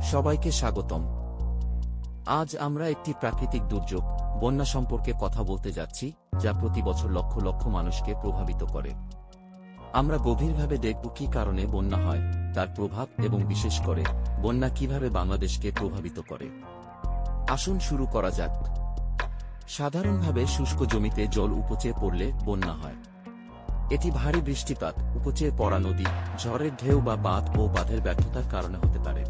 সবাইকে স্বাগতম। আজ আমরা একটি প্রাকৃতিক দুর্যোগ বন্যা সম্পর্কে কথা বলতে যাচ্ছি, যা প্রতি বছর লক্ষ লক্ষ মানুষকে প্রভাবিত করে। আমরা গভীরভাবে দেখব কী কারণে বন্যা হয়, তার প্রভাব এবং বিশেষ করে বন্যা কিভাবে বাংলাদেশকে প্রভাবিত করে। আসুন শুরু করা যাক। সাধারণভাবে শুষ্ক জমিতে জল উপচে পড়লে বন্যা হয়। এটি ভারী বৃষ্টিপাত, উপচে পড়া নদী, ঝড়ের ঢেউ বা বাঁধ ও বাঁধের ব্যর্থতার কারণে হতে পারে।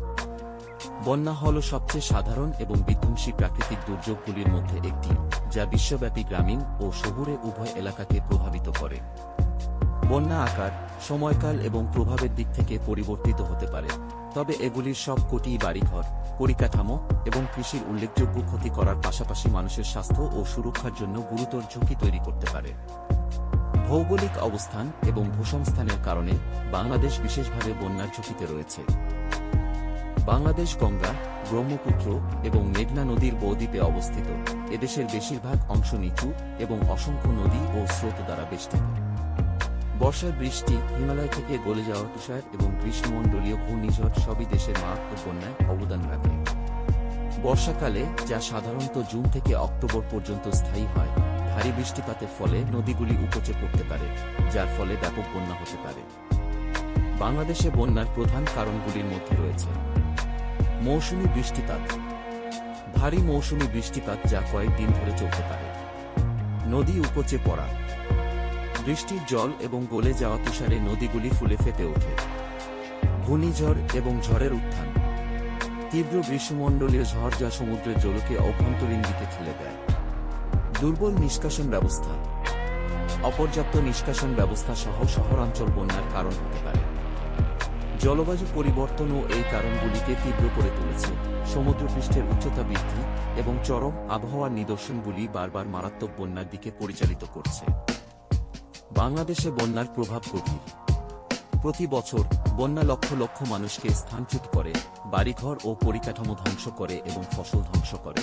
বন্যা হল সবচেয়ে সাধারণ এবং বিধ্বংসী প্রাকৃতিক দুর্যোগগুলির মধ্যে একটি, যা বিশ্বব্যাপী গ্রামীণ ও শহুরে উভয় এলাকাকে প্রভাবিত করে। বন্যা আকার, সময়কাল এবং প্রভাবের দিক থেকে পরিবর্তিত হতে পারে, তবে এগুলির সব কটিই বাড়িঘর, পরিকাঠামো এবং কৃষির উল্লেখযোগ্য ক্ষতি করার পাশাপাশি মানুষের স্বাস্থ্য ও সুরক্ষার জন্য গুরুতর ঝুঁকি তৈরি করতে পারে। ভৌগোলিক অবস্থান এবং ভূসংস্থানের কারণে বাংলাদেশ বিশেষভাবে বন্যার ঝুঁকিতে রয়েছে। বাংলাদেশ গঙ্গা, ব্রহ্মপুত্র এবং মেঘনা নদীর বদ্বীপে অবস্থিত। এদেশের বেশিরভাগ অংশ নিচু এবং অসংখ্য নদী ও স্রোত দ্বারা বেষ্টিত। বর্ষার বৃষ্টি, হিমালয় থেকে গলে যাওয়া তুষার এবং গ্রীষ্মমণ্ডলীয় ঘূর্ণিঝড় সবই দেশের মারাত্মক বন্যায় অবদান রাখে। বর্ষাকালে, যা সাধারণত জুন থেকে অক্টোবর পর্যন্ত স্থায়ী হয়, ভারী বৃষ্টিপাতের ফলে নদীগুলি উপচে পড়তে পারে, যার ফলে ব্যাপক বন্যা হতে পারে। বাংলাদেশে বন্যার প্রধান কারণগুলির মধ্যে রয়েছে মৌসুমী বৃষ্টিপাত, ভারী মৌসুমী বৃষ্টিপাত যা কয়েকদিন ধরে চলতে পারে। নদী উপচে পড়া, বৃষ্টির জল এবং গলে যাওয়া তুষারে নদীগুলি ফুলে ফেটে ওঠে। ঘূর্ণিঝড় এবং ঝড়ের উত্থান, তীব্র গ্রীষ্মমণ্ডলীয় ঝড় যা সমুদ্রের জলকে অভ্যন্তরীণ দিকে ঠেলে দেয়। দুর্বল নিষ্কাশন ব্যবস্থা, অপর্যাপ্ত নিষ্কাশন ব্যবস্থা সহ শহরাঞ্চল বন্যার কারণ হতে পারে। জলবায়ু পরিবর্তনও এই কারণগুলিকে তীব্র করে তুলেছে। সমুদ্রপৃষ্ঠের উচ্চতা বৃদ্ধি এবং চরম আবহাওয়ার নিদর্শনগুলি বারবার মারাত্মক বন্যার দিকে পরিচালিত করছে। বাংলাদেশে বন্যার প্রভাব গভীর। প্রতি বছর বন্যা লক্ষ লক্ষ মানুষকে স্থানচ্যুত করে, বাড়িঘর ও পরিকাঠামো ধ্বংস করে এবং ফসল ধ্বংস করে।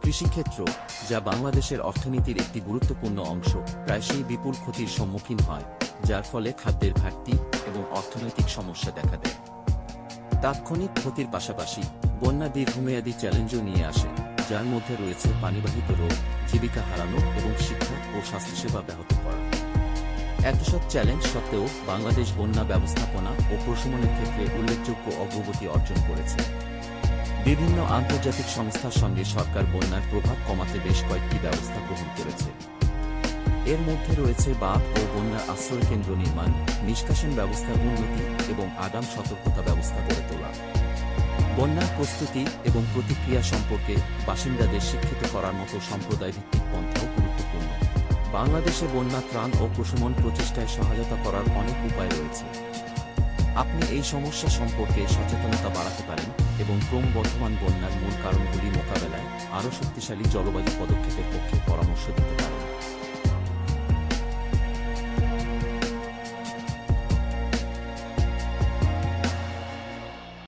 কৃষিক্ষেত্র, যা বাংলাদেশের অর্থনীতির একটি গুরুত্বপূর্ণ অংশ, প্রায়শই বিপুল ক্ষতির সম্মুখীন হয়, যার ফলে খাদ্যের ঘাটতি এবং অর্থনৈতিক সমস্যা দেখা দেয়। তাৎক্ষণিক ক্ষতির পাশাপাশি বন্যা দীর্ঘমেয়াদী চ্যালেঞ্জও নিয়ে আসে, যার মধ্যে রয়েছে পানিবাহিত রোগ, জীবিকা হারানো এবং শিক্ষা ও স্বাস্থ্যসেবা ব্যাহত করা। এত সব চ্যালেঞ্জ সত্ত্বেও বাংলাদেশ বন্যা ব্যবস্থাপনা ও প্রশমনের ক্ষেত্রে উল্লেখযোগ্য অগ্রগতি অর্জন করেছে। বিভিন্ন আন্তর্জাতিক সংস্থার সঙ্গে সরকার বন্যার প্রভাব কমাতে বেশ কয়েকটি ব্যবস্থা গ্রহণ করেছে। এর মধ্যে রয়েছে বাঁধ ও বন্যার আশ্রয়কেন্দ্র নির্মাণ, নিষ্কাশন ব্যবস্থার উন্নতি এবং আগাম সতর্কতা ব্যবস্থা গড়ে তোলা। বন্যার প্রস্তুতি এবং প্রতিক্রিয়া সম্পর্কে বাসিন্দাদের শিক্ষিত করার মতো সম্প্রদায়ভিত্তিক পন্থাও গুরুত্বপূর্ণ। বাংলাদেশে বন্যা ত্রাণ ও প্রশমন প্রচেষ্টায় সহায়তা করার অনেক উপায় রয়েছে। আপনি এই সমস্যা সম্পর্কে সচেতনতা বাড়াতে পারেন এবং ক্রমবর্ধমান বন্যার মূল কারণগুলি মোকাবেলায় আরও শক্তিশালী জলবায়ু পদক্ষেপের পক্ষে পরামর্শ দিতে পারেন।